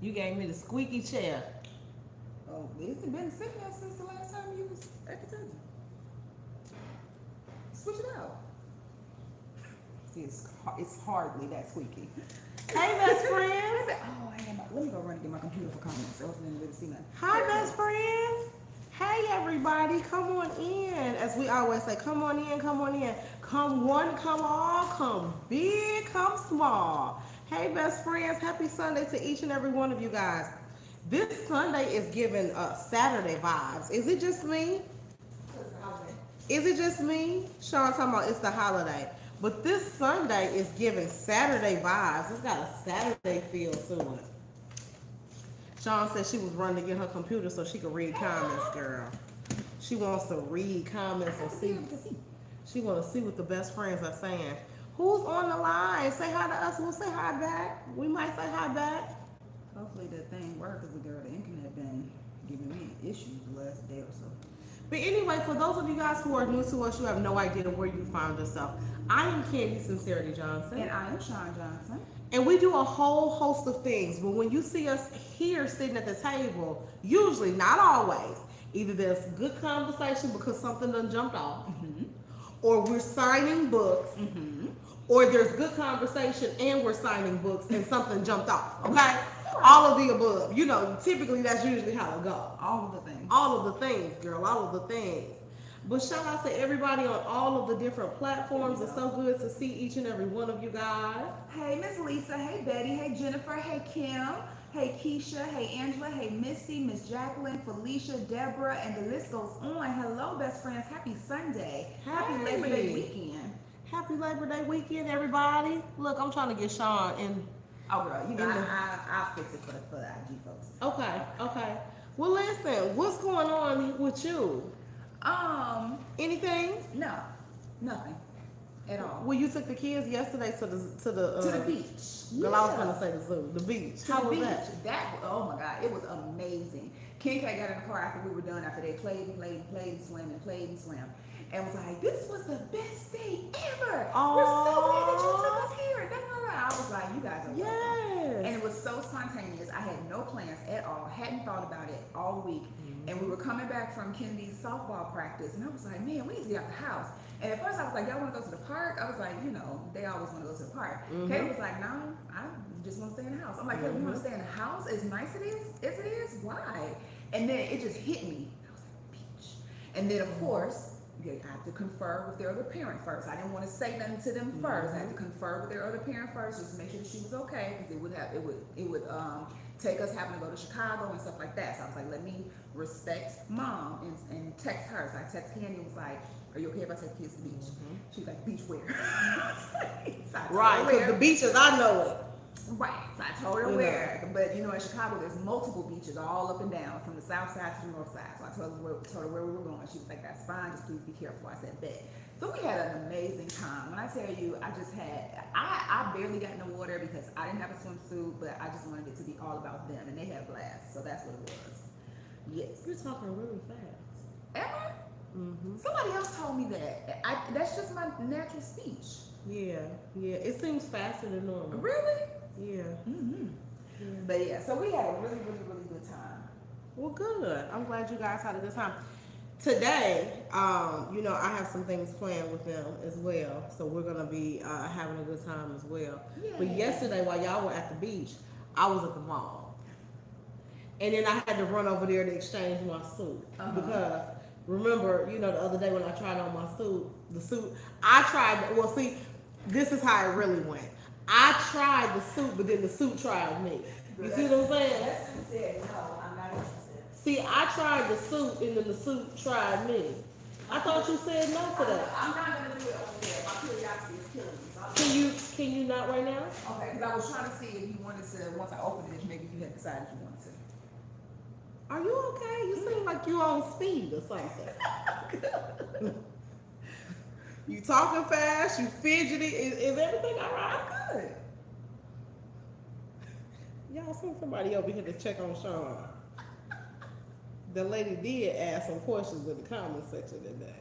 You gave me the squeaky chair. Oh, it's been sitting there since the last time you was at the table. Switch it out. See, it's hardly that squeaky. Hey, best friends. Oh, I am. Let me go run and get my computer for comments. I wasn't able to see nothing. Hi, best friends. Hey, everybody. Come on in. As we always say, come on in, come on in. Come one, come all, come big, come small. Hey, best friends. Happy Sunday to each and every one of you guys. This Sunday is giving Saturday vibes. Is it just me? Is it just me? Sean talking about it's the holiday. But this Sunday is giving Saturday vibes. It's got a Saturday feel to it. Sean said she was running to get her computer so she could read comments, girl. She wants to read comments and see. She wants to see what the best friends are saying. Who's on the line? Say hi to us. We'll say hi back. We might say hi back. Hopefully that thing works because the internet been giving me issues the last day or so. But anyway, for those of you guys who are new to us, you have no idea where you found yourself. I am Candy Sincerity Johnson. And I am Sean Johnson. And we do a whole host of things. But when you see us here sitting at the table, usually, not always, either there's good conversation because something done jumped off, or we're signing books, or there's good conversation and we're signing books and something jumped off, okay? All of the above. You know, typically that's usually how it goes. All of the things. All of the things, girl. All of the things. But shout out to everybody on all of the different platforms. It's so good to see each and every one of you guys. Hey, Miss Lisa. Hey, Betty. Hey, Jennifer. Hey, Kim. Hey, Keisha. Hey, Angela. Hey, Misty. Miss Jacqueline. Felicia. Deborah. And the list goes on. Hello, best friends. Happy Sunday. Happy Labor Day weekend. Happy Labor Day weekend, everybody. Look, I'm trying to get Sean in. Oh, girl. You know, I'll fix it for the IG folks. Okay. Well, listen. What's going on with you? Anything? No, nothing at all. Well, you took the kids yesterday to the beach. Girl, I was gonna say the zoo, the beach. How was that? Oh my God, it was amazing. Ken K got in the car after we were done. After they played and swam, and was like, "This was the best day ever. Aww. We're so glad that you took us here." I was like, "You guys are welcome." And it was so spontaneous. I had no plans at all. Hadn't thought about it all week. And we were coming back from Kennedy's softball practice, and I was like, "Man, we need to get out the house." And at first I was like, "Y'all want to go to the park?" I was like, you know, they always want to go to the park. Kate was like, "No, I just want to stay in the house." I'm like, "Hey, you want to stay in the house? As nice as it is, why?" And then it just hit me. I was like, "Beach." And then of course, I have to confer with their other parent first. I didn't want to say nothing to them first. I had to confer with their other parent first just to make sure that she was okay, because it would take us having to go to Chicago and stuff like that. So I was like, let me respect mom and text her. So I text Candy and was like, "Are you okay if I take the kids to the beach?" She was like, "Beach where?" So right, because the beaches, I know it. Right. So I told her where. But you know, in Chicago, there's multiple beaches all up and down from the south side to the north side. So I told her where we were going. She was like, "That's fine. Just please be careful." I said, "Bet." So we had an amazing time. When I tell you, I barely got in the water because I didn't have a swimsuit, but I just wanted it to be all about them, and they had a blast. So that's what it was. Yes. You're talking really fast. Am I? Somebody else told me that. That's just my natural speech. Yeah. It seems faster than normal. Really? Yeah. Yeah. But yeah, so we had a really, really, really good time. Well, good. I'm glad you guys had a good time. Today, I have some things planned with them as well, so we're gonna be having a good time as well. Yeah. But yesterday, while y'all were at the beach, I was at the mall, and then I had to run over there to exchange my suit because remember, the other day when I tried on my suit, this is how it really went. I tried the suit, but then the suit tried me. You see what I'm saying? That suit said, "No, I'm not interested." See, I tried the suit, and then the suit tried me. I thought you said no to that. I'm not gonna do it over there. My curiosity is killing me. So Can you not right now? Okay, because I was trying to see if you wanted to, once I opened it, maybe you had decided you wanted to. Are you okay? You seem like you on speed or something. You talking fast, you fidgety. Is everything all right? I'm good. Y'all seen somebody over here to check on Sean. The lady did ask some questions in the comment section today.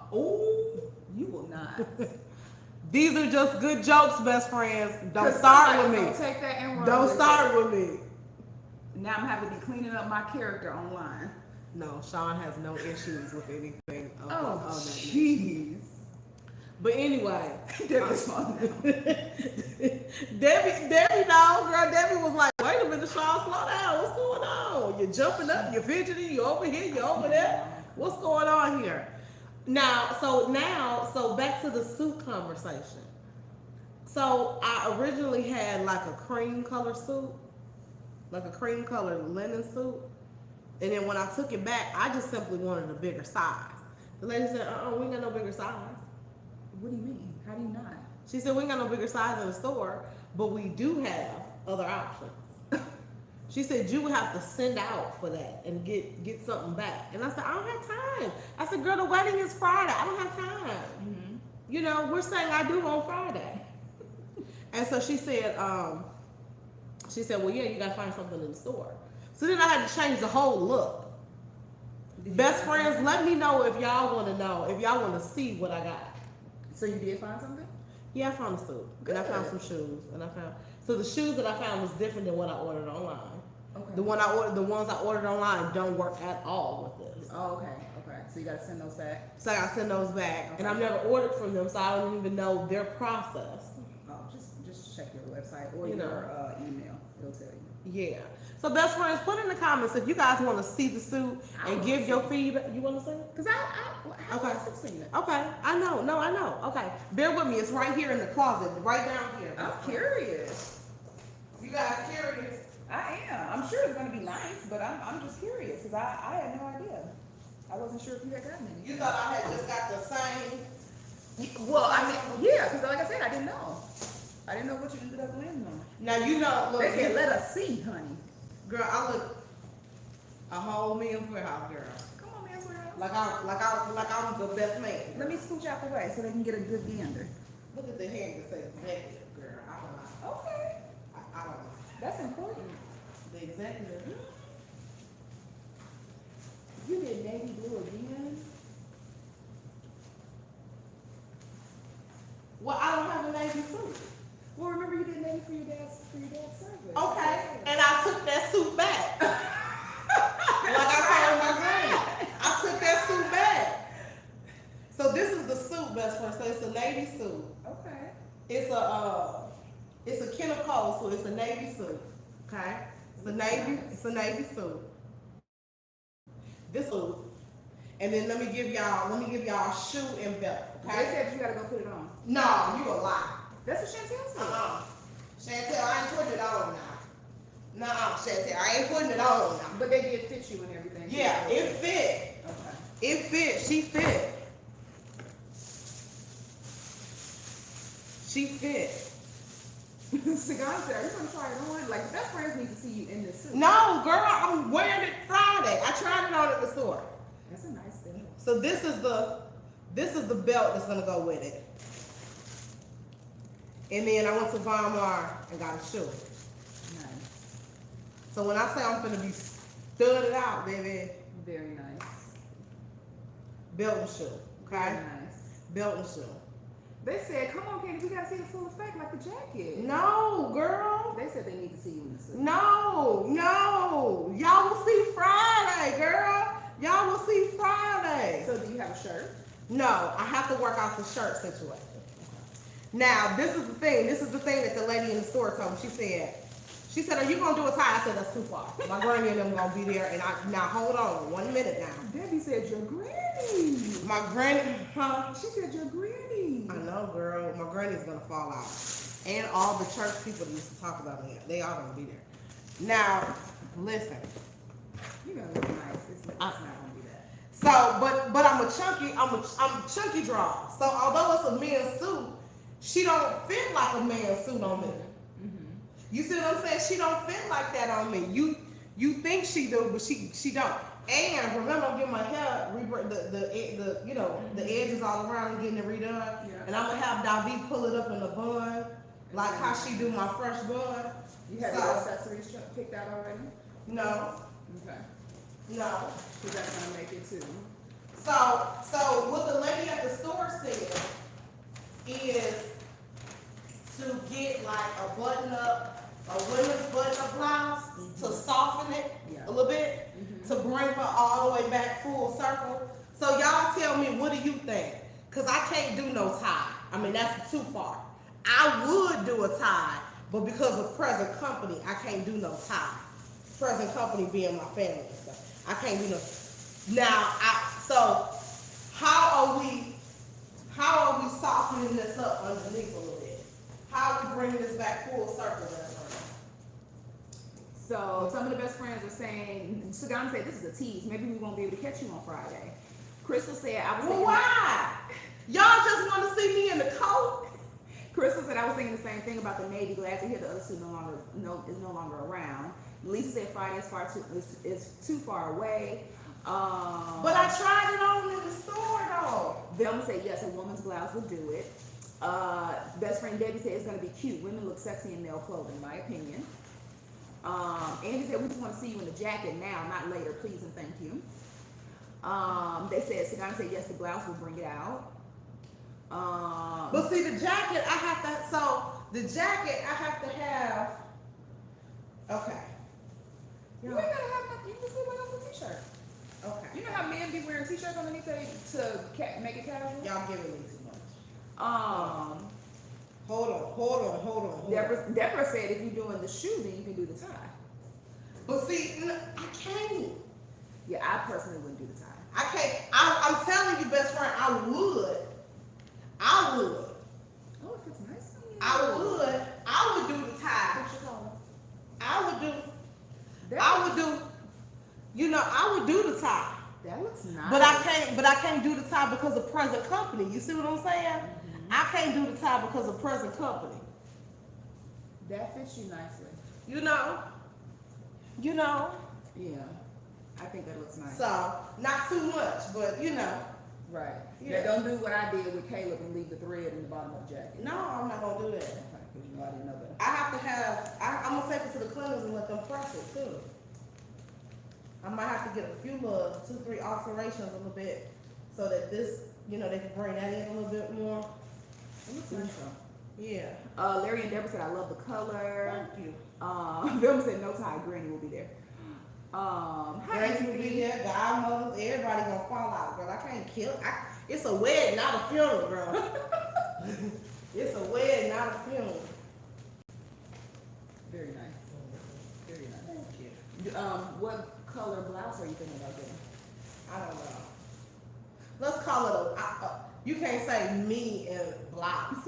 You will not. These are just good jokes, best friends. Don't start with me. Take that and run Don't with start it. with me. Now I'm having to be cleaning up my character online. No, Sean has no issues with anything of Oh, that nature. jeez. But anyway, Debbie's fun. Debbie, no, girl, Debbie was like, wait a minute, Sean, slow down. What's going on? You're jumping up, you're fidgeting, you're over here, you're over there. What's going on here? So back to the suit conversation. So I originally had like a cream color suit, like a cream color linen suit. And then when I took it back, I just simply wanted a bigger size. The lady said, we ain't got no bigger size. What do you mean? How do you not? She said, we ain't got no bigger size in the store, but we do have other options. She said, you would have to send out for that and get something back. And I said, I don't have time. I said, girl, the wedding is Friday. I don't have time. Mm-hmm. You know, we're saying I do on Friday. And so she said, well, yeah, you got to find something in the store. So then I had to change the whole look. Best friends, let me know if y'all want to see what I got. So you did find something? Yeah, I found a suit. Good. And I found some shoes. So the shoes that I found was different than what I ordered online. Okay. The ones I ordered online don't work at all with this. Oh, okay. So you gotta send those back. So I gotta send those back. Okay. And I've never ordered from them, so I don't even know their process. Oh, just check your website or You your email. It'll tell you. Yeah. So best friends, put in the comments if you guys want to see the suit and give your feedback. You want to see it? Cause I Okay. haven't seen it. Okay. I know. No, I know. Okay. Bear with me. It's right here in the closet, right down here. I'm curious. You guys curious? I am. I'm sure it's gonna be nice, but I'm just curious because I had no idea. I wasn't sure if you had gotten any. You thought I had just got the same? Well, I mean, yeah, because like I said, I didn't know. I didn't know what you ended up landing on. Now you know. Look, They said, let us see, honey. girl, I look a whole Men's Warehouse girl. Come on, man, swear. Like I'm the best man. Let me scooch out the way so they can get a good gander. Look at the hand that says executive, girl. I don't know. Okay. I don't know. That's important. The executive. You did navy blue again? Well, I don't have a navy suit. Well, remember you did navy for your dad's service. Okay, and I took that suit back. Like I told my granny, I took that suit back. So this is the suit, best friend. So it's a navy suit. Okay. It's a Kenneth Cole, so it's a navy suit. Okay, it's a navy suit. This suit, and then let me give y'all shoe and belt. They Okay. said you gotta go put it on. No, you a lie. That's what Chantel said. Chantel, I ain't putting it on now. Nuh-uh, Chantel, I ain't putting it on now. But they did fit you and everything. Yeah, it fit. Okay. It fit. She fit. She fit. Cigar said, are you gonna try it on? Like, best friends need to see you in this suit. No, girl, I'm wearing it Friday. I tried it on at the store. That's a nice thing. So this is the belt that's gonna go with it. And then I went to Von Maur and got a shoe. Nice. So when I say I'm gonna be studded out, baby, Very nice. belt and shoe. Very Okay? nice. Belt and shoe. They said, come on, Katie, we gotta see the full effect like the jacket. No, girl. They said they need to see you in the suit. No. Y'all will see Friday, girl. Y'all will see Friday. So do you have a shirt? No, I have to work out the shirt situation. Now, this is the thing. This is the thing that the lady in the store told me. She said, are you gonna do a tie? I said, that's too far. My granny and them gonna be there. And now hold on, 1 minute now. Debbie said your granny. My granny, huh? She said your granny. I know, girl. My granny's gonna fall out. And all the church people that used to talk about me, they all gonna be there. Now, listen. You gotta look nice. It's not gonna be that. So, but I'm a chunky draw. So although it's a men's suit, she don't fit like a man's suit on me. Mm-hmm. You see what I'm saying? She don't fit like that on me. You think she do, but she don't. And remember, I'm getting my hair the edges all around and getting it redone. Yeah. And I'm gonna have Davi pull it up in a bun, like how she do my fresh bun. You have So- your accessories picked out already? No, Okay. no. Because that's gonna make it too. So what the lady at the store said is to get like a women's button up blouse to soften a little bit to bring her all the way back full circle. So y'all tell me, what do you think? Cause I can't do no tie. I mean, that's too far. I would do a tie, but because of present company, I can't do no tie. Present company being my family and stuff. I can't do no. Now, so how are we softening this up underneath a little bit? How are we bringing this back full circle? So some of the best friends are saying, Sagana said, this is a tease. Maybe we won't be able to catch you on Friday. Crystal said, I was Well, thinking, why? Y'all just want to see me in the coat? Crystal said, I was thinking the same thing about the Navy. Glad to hear the other two is no longer around. Lisa said Friday is too far away. But I tried it on in the store though. Velma said yes, a woman's blouse would do it. Best friend Debbie said it's gonna be cute. Women look sexy in male clothing, in my opinion. Andy said we just want to see you in the jacket now, not later, please and thank you. They said Sagana said yes, the blouse will bring it out. But see, the jacket I have to. So the jacket I have to have. Okay. You ain't gotta have nothing. You can just wear like a t-shirt. Okay. You know how men be wearing t-shirts underneath to make it casual? Y'all giving me too much. Hold on. Deborah said if you're doing the shoe, then you can do the tie. But see, I can't. Yeah, I personally wouldn't do the tie. I can't. I'm telling you, best friend, I would. Oh, if it's nice on you. I would do the tie. What's your color? I would do the tie. That looks nice. But I can't do the tie because of present company. You see what I'm saying? Mm-hmm. I can't do the tie because of present company. That fits you nicely. You know? Yeah, I think that looks nice. So, not too much, but you know. Right. Yeah. Now, don't do what I did with Caleb and leave the thread in the bottom of the jacket. No, I'm not gonna do that. Okay, because you know I didn't know that. I have to have, I'm gonna take it to the cleaners and let them press it too. I might have to get a few little 2-3 alterations a little bit so that this, they can bring that in a little bit more. It looks nice though. Yeah. Larry and Deborah said, I love the color. Thank you. Vilma said, no tie, Granny will be there. Granny will be there, godmothers, everybody gonna fall out, girl. I can't kill. It's a wedding, not a funeral, girl. It's a wedding, not a funeral. Very nice. Very nice. Thank you. What color blouse are you thinking about getting? I don't know. Let's call it you can't say me and blouse.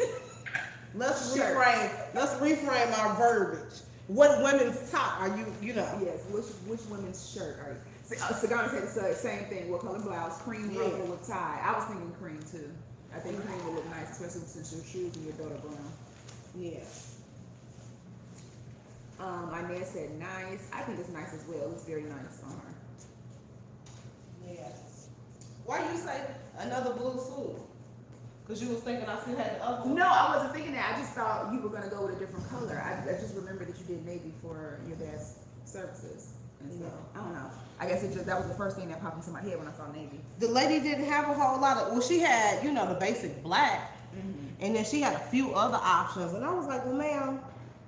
Let's Shirt. reframe our verbiage. What women's top are you, Yes, which women's shirt are you? Sagana said the same thing. What color blouse? Cream, ruffle with tie. I was thinking cream too. I think cream would look nice, especially since your shoes and your daughter brown. Yeah. Inez said nice. I think it's nice as well. It's very nice on her. Yes. Why you say another blue suit? Because you was thinking I still had the other one? No, I wasn't thinking that. I just thought you were going to go with a different color. I just remembered that you did navy for your dad's services. And so, I don't know. I guess that was the first thing that popped into my head when I saw navy. The lady didn't have a whole lot of, she had, the basic black. Mm-hmm. And then she had a few other options. And I was like, well, ma'am,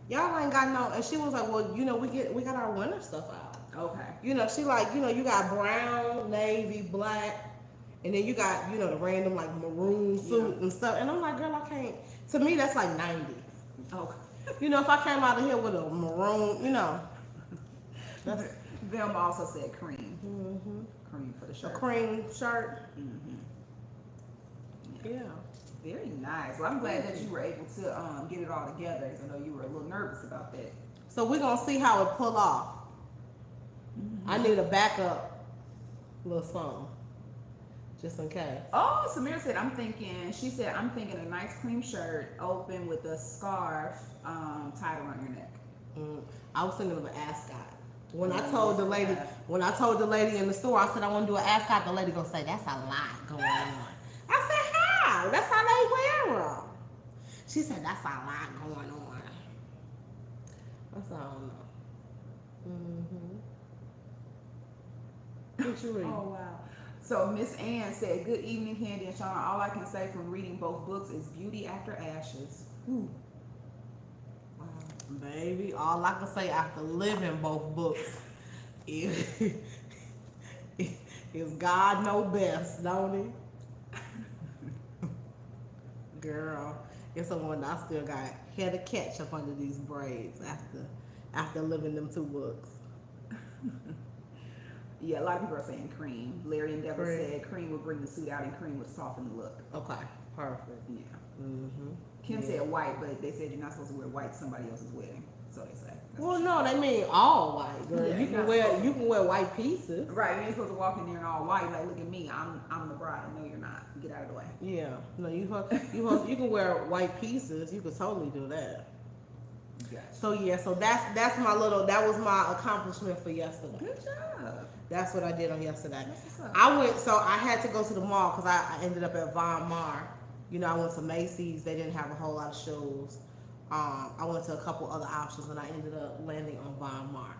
y'all ain't got no, and she was like, well, we got our winter stuff out. Okay. She like, you got brown, navy, black, and then you got, the random like maroon suit and stuff. And I'm like, girl, I can't, to me, that's like 90. Okay. If I came out of here with a maroon, that's Velma also said cream. mm-hmm. Cream for the A shirt. cream shirt. Mm-hmm. Yeah. Very nice. Well, I'm glad that you were able to get it all together, because I know you were a little nervous about that. So we're going to see how it pull off. Mm-hmm. I need a backup little something. Just in case. Oh, Samira said, I'm thinking a nice cream shirt open with a scarf tied around your neck. I was thinking of an ascot. When I told the lady in the store, I said I want to do an ascot, the lady gonna say, that's a lot going on. I said, how? That's how they wear them. She said, that's a lot going on. I said, I don't know. What you read? Oh, wow. So Miss Ann said, good evening, Candy and Sean. All I can say from reading both books is beauty after ashes. Ooh. Wow. Baby, all I can say after living both books. Is God know best, don't he? Girl, it's the one I still got head of catch up under these braids after living them 2 books. Yeah, a lot of people are saying cream. Larry and Deborah Cream. said cream would bring the suit out and cream would soften the look. Okay, perfect. Yeah. Mm-hmm. Kim Yeah. said white, but they said you're not supposed to wear white to somebody else's wedding. So they say. That's Well, what she no, said. they mean all white, girl. Yeah, you you're can not wear supposed to. you can wear white pieces. Right, you ain't supposed to walk in there in all white. Like, look at me, I'm the bride. No, you're not. Get out of the way. Yeah, no, you can wear white pieces. You could totally do that. Yes. So yeah, so that was my accomplishment for yesterday. Good job. That's what I did on yesterday. That's what's up. I had to go to the mall because I ended up at Von Mar. You know, I went to Macy's. They didn't have a whole lot of shows. I went to a couple other options and I ended up landing on Von Mar.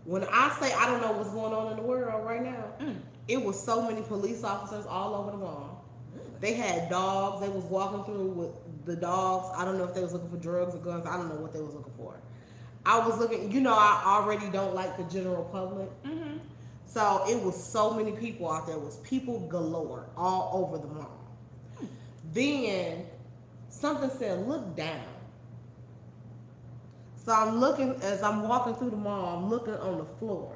When I say I don't know what's going on in the world right now, it was so many police officers all over the mall. Really? They had dogs. They was walking through with the dogs. I don't know if they was looking for drugs or guns. I don't know what they was looking for. I was looking, you know, I already don't like the general public. Mm-hmm. So it was so many people out there. It was people galore all over the mall. Then something said, look down. So I'm looking, as I'm walking through the mall, I'm looking on the floor.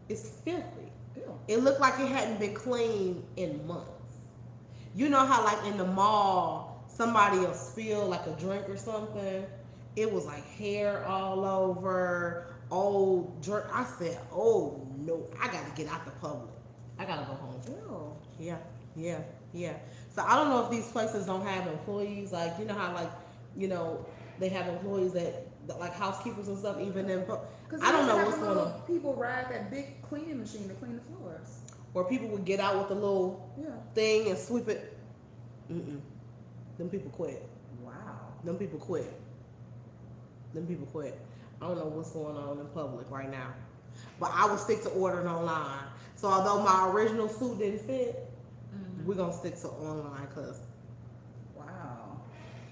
It's filthy. Ew. It looked like it hadn't been cleaned in months. You know how like in the mall, somebody will spill like a drink or something? It was like hair all over, old drink. I said, oh no, I gotta get out the public. I gotta go home. Ew. Yeah. So I don't know if these places don't have employees, like, you know how like, you know, they have employees that like housekeepers and stuff, even in, I don't know what's going on. People ride that big cleaning machine to clean the floors. Where people would get out with the little Yeah. thing and sweep it. Them people quit. Wow. Them people quit. I don't know what's going on in public right now. But I would stick to ordering online. So although my original suit didn't fit, we're going to stick to online because Wow.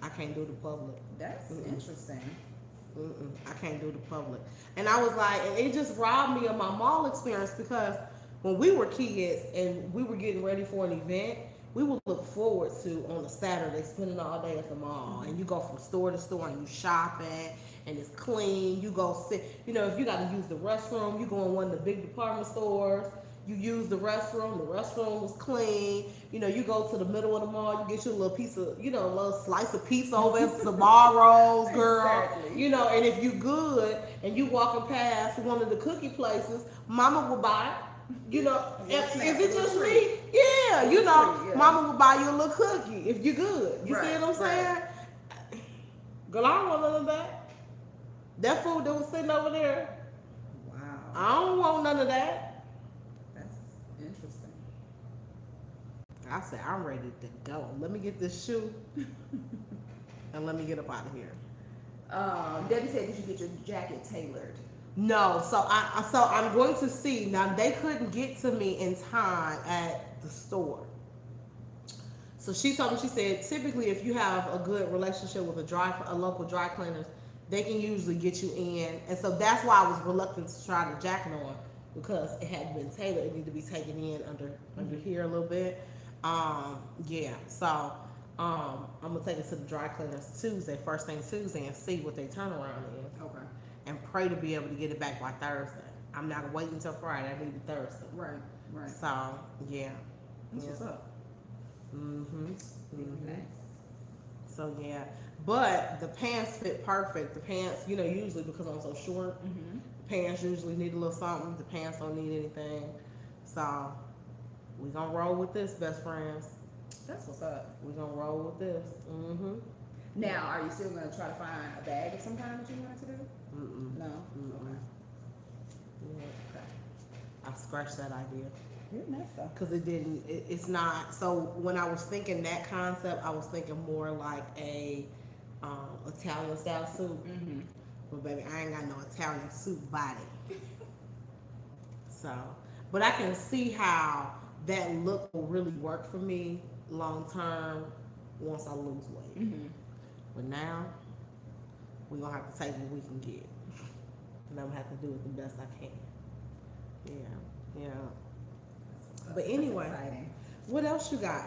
I can't do the public. That's interesting. I can't do the public. And I was like, and it just robbed me of my mall experience because when we were kids and we were getting ready for an event, we would look forward to on a Saturday spending all day at the mall. And you go from store to store and you shopping and it's clean. You go sit, you know, if you got to use the restroom, you go in one of the big department stores. You use the restroom was clean. You know, you go to the middle of the mall, you get your little piece of, you know, a little slice of pizza over at Sbarro's, girl. Exactly. You know, and if you good and you walking past one of the cookie places, mama will buy it. You know, Yes, is ma'am. it just Little me? Yeah, you know, treat, yeah. mama will buy you a little cookie if you good. You see Right, what I'm saying? Girl, I don't want none of that. That food that was sitting over there, Wow. I don't want none of that. That's interesting. I said, I'm ready to go. Let me get this shoe and let me get up out of here. Debbie said, did you get your jacket tailored? No, so I'm going to see. Now they couldn't get to me in time at the store. So she told me, she said, typically if you have a good relationship with a local dry cleaners, they can usually get you in. And so that's why I was reluctant to try the jacket on because it hadn't been tailored. It needed to be taken in under here a little bit. Yeah. So I'm gonna take it to the dry cleaners Tuesday, first thing Tuesday, and see what they turnaround is. Okay. And pray to be able to get it back by Thursday. I'm not waiting until Friday. I need it Thursday. Right. So yeah. That's what's up. Nice. So yeah, but the pants fit perfect. The pants, you know, usually because I'm so short, the pants usually need a little something. The pants don't need anything. So we gonna roll with this, best friends. That's what's up. We gonna roll with this. Now, are you still going to try to find a bag of some kind that you wanted to do? No? Okay. Yeah. Okay. I scratched that idea. You're nice though. Because it's not. So when I was thinking that concept, I was thinking more like a Italian style suit. But baby, I ain't got no Italian suit body. So, but I can see how that look will really work for me long term once I lose weight. But now we're gonna have to take what we can get. and I'm gonna have to do it the best I can. Yeah. But anyway, exciting. what else you got?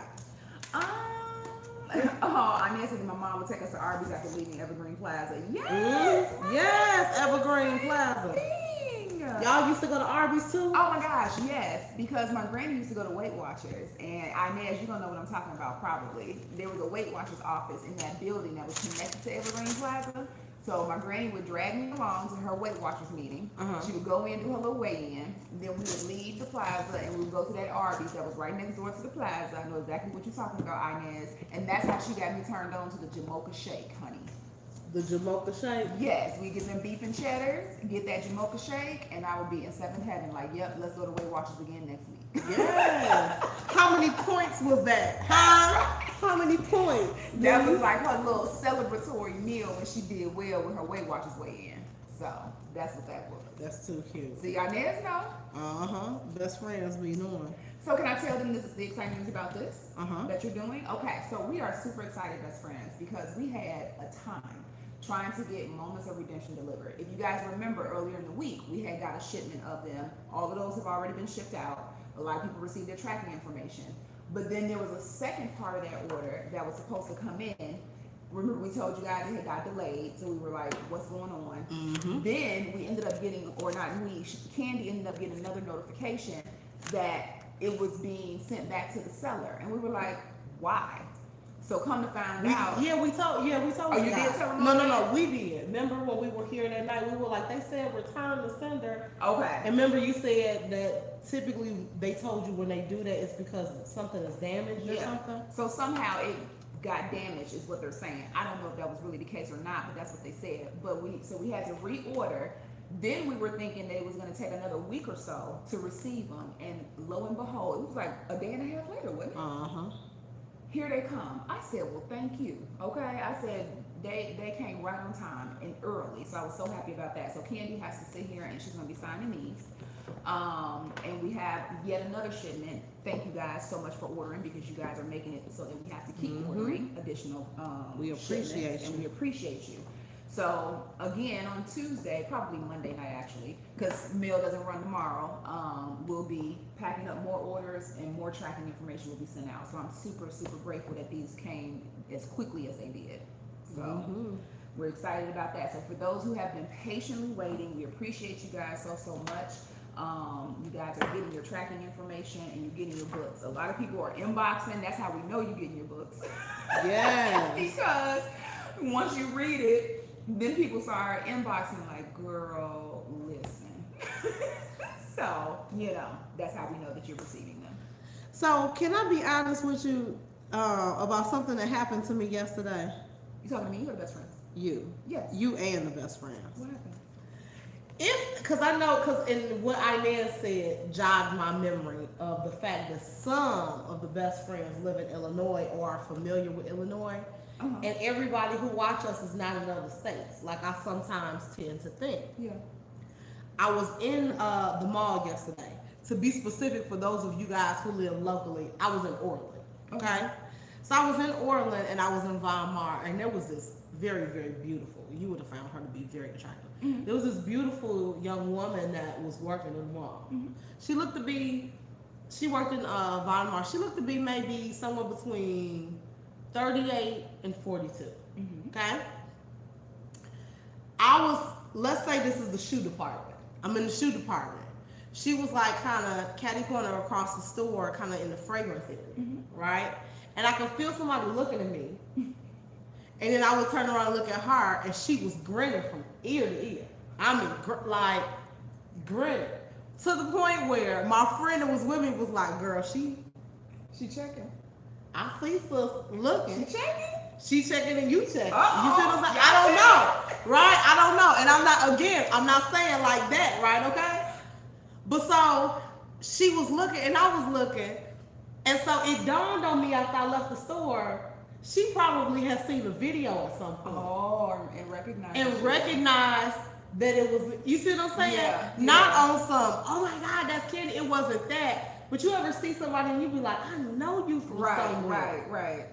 I mean, I said that my mom would take us to Arby's after leaving Evergreen Plaza. Yes, Yes, Evergreen Plaza. Dang. Y'all used to go to Arby's too? Oh my gosh, yes, because my granny used to go to Weight Watchers, and Inez, you're gonna know what I'm talking about probably. There was a Weight Watchers office in that building that was connected to Evergreen Plaza. So my granny would drag me along to her Weight Watchers meeting. She would go in, do her little weigh-in, then we would leave the plaza and we would go to that Arby's that was right next door to the plaza. I know exactly what you're talking about, Inez. And that's how she got me turned on to the Jamocha Shake, honey. The Jamocha Shake? Yes, we get them beef and cheddars, get that Jamocha Shake, and I would be in seventh heaven. Like, yep, let's go to Weight Watchers again next week. Yes. How many points was that? Huh? How many points? That was like her little celebratory meal when she did well with her Weight Watchers weigh in. So that's what that was. That's too cute. See, Inez know. Best friends be knowing. So can I tell them this is the exciting news about this Uh-huh. that you're doing? Okay, so we are super excited, best friends, because we had a time trying to get Moments of Redemption delivered. If you guys remember earlier in the week, we had got a shipment of them. All of those have already been shipped out. A lot of people received their tracking information. But then there was a second part of that order that was supposed to come in. Remember, we told you guys it had got delayed, so we were like, what's going on? Then we ended up getting, or not we, Candy ended up getting another notification that it was being sent back to the seller. And we were like, why? So come to find out. We told Oh, you you guys. did tell them? No, we did. Remember when we were here that night, we were like, they said return the sender. Okay. And remember you said that typically they told you when they do that it's because something is damaged or something? So somehow it got damaged is what they're saying. I don't know if that was really the case or not, but that's what they said. But we had to reorder. Then we were thinking that it was going to take another week or so to receive them, and lo and behold, it was like a day and a half later, wasn't it? Here they come. I said, well, thank you. Okay. I said they came right on time and early, so I was so happy about that. So Candy has to sit here and she's going to be signing these. And we have yet another shipment. Thank you guys so much for ordering, because you guys are making it so that we have to keep ordering additional We appreciate shipments, you. and we appreciate you. So again, on Tuesday, probably Monday night actually, because mail doesn't run tomorrow, we'll be packing up more orders and more tracking information will be sent out. So I'm super, super grateful that these came as quickly as they did. So we're excited about that. So for those who have been patiently waiting, we appreciate you guys so much. You guys are getting your tracking information and you're getting your books. A lot of people are inboxing. That's how we know you're getting your books. Yes. Because once you read it, then people start inboxing like, girl, listen. So, that's how we know that you're receiving them. So can I be honest with you about something that happened to me yesterday? You talking to me? You're the best friends. You. Yes. You and the best friends. What happened? Because in what Inez said jogged my memory of the fact that some of the best friends live in Illinois or are familiar with Illinois. And everybody who watch us is not in other states, like I sometimes tend to think. Yeah. I was in the mall yesterday. To be specific, for those of you guys who live locally, I was in Orland. Okay? So I was in Orland and I was in Von Mar, and there was this very, very beautiful, you would have found her to be very attractive. There was this beautiful young woman that was working in the mall. She worked in Von Mar. She looked to be maybe somewhere between 38 and 42. Okay? Let's say this is the shoe department. I'm in the shoe department. She was like kind of catty corner across the store, kind of in the fragrance area, right? And I could feel somebody looking at me. And then I would turn around and look at her, and she was grinning from ear to ear. I mean, grinning. To the point where my friend that was with me was like, girl, she checking. I see sis looking. She checking? She checking and you checking. Uh-oh. You see what I'm saying? I don't know, right? I don't know. And I'm not saying like that, right? Okay? But so she was looking and I was looking. And so it dawned on me after I left the store, she probably has seen a video at some point. Oh, and recognized that it was, you see what I'm saying? Yeah, Not on some, oh my God, that's Candy. It wasn't that. But you ever see somebody and you be like, I know you from somewhere. Right.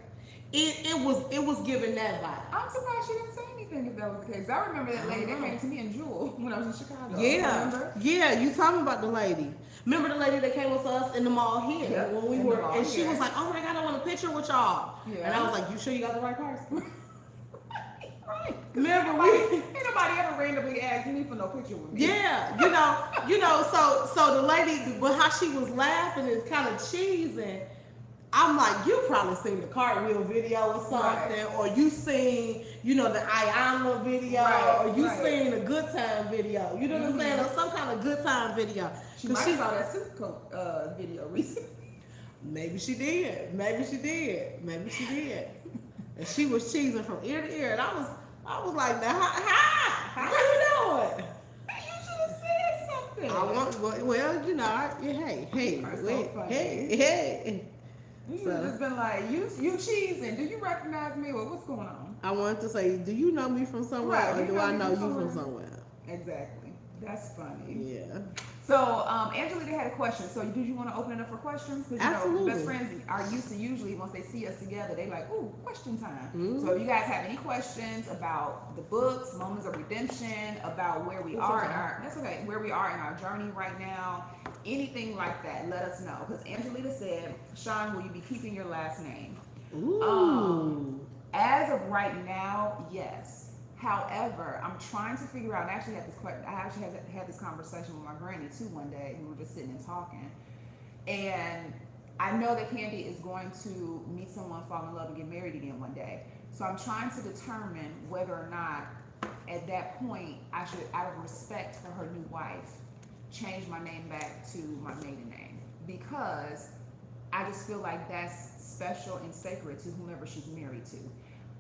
it was giving that vibe. I'm surprised she didn't say anything if that was the case. I remember that lady that came to me in Jewel when I was in Chicago. Yeah, Remember? yeah. You talking about the lady? Remember the lady that came with us in the mall here Yep, when we in the were, mall and she here. was like, "Oh my God, I want a picture with y'all." Yeah. And I was like, "You sure you got the right person?" Right. Remember Ain't nobody ever randomly asked me for no picture with me. Yeah, you know. So the lady, but how she was laughing and kind of cheesing. I'm like, you probably seen the cartwheel video or something, Right. or you seen, you know, the Ayana video, Right, or you right. seen a good time video. You know what I'm saying? Or some kind of good time video. She 'Cause might have saw that suit coat video recently. maybe she did. Maybe she did. Maybe she did. And she was cheesing from ear to ear, and I was like, now, how you doing? You should have said something. I want, well, you know, hey, That's so wait, funny. hey. You So- should have just been like, you cheesing. Do you recognize me? Well, what's going on? I wanted to say, do you know me from somewhere, Right, or you do know I me know you from from somewhere. somewhere? Exactly. That's funny. Yeah. So, Angelita had a question. So, did you want to open it up for questions? Because, you know, Absolutely. best friends are used to usually, once they see us together, they like, ooh, question time. Mhm. So, if you guys have any questions about the books, Moments of Redemption, about where we That's are in okay. our, that's okay, where we are in our journey right now, anything like that, let us know. Because Angelita said, Sean, will you be keeping your last name? Ooh. As of right now, yes. However, I'm trying to figure out. And I actually had this conversation with my granny too one day. We were just sitting and talking, and I know that Candy is going to meet someone, fall in love, and get married again one day. So I'm trying to determine whether or not, at that point, I should, out of respect for her new wife, change my name back to my maiden name, because I just feel like that's special and sacred to whomever she's married to.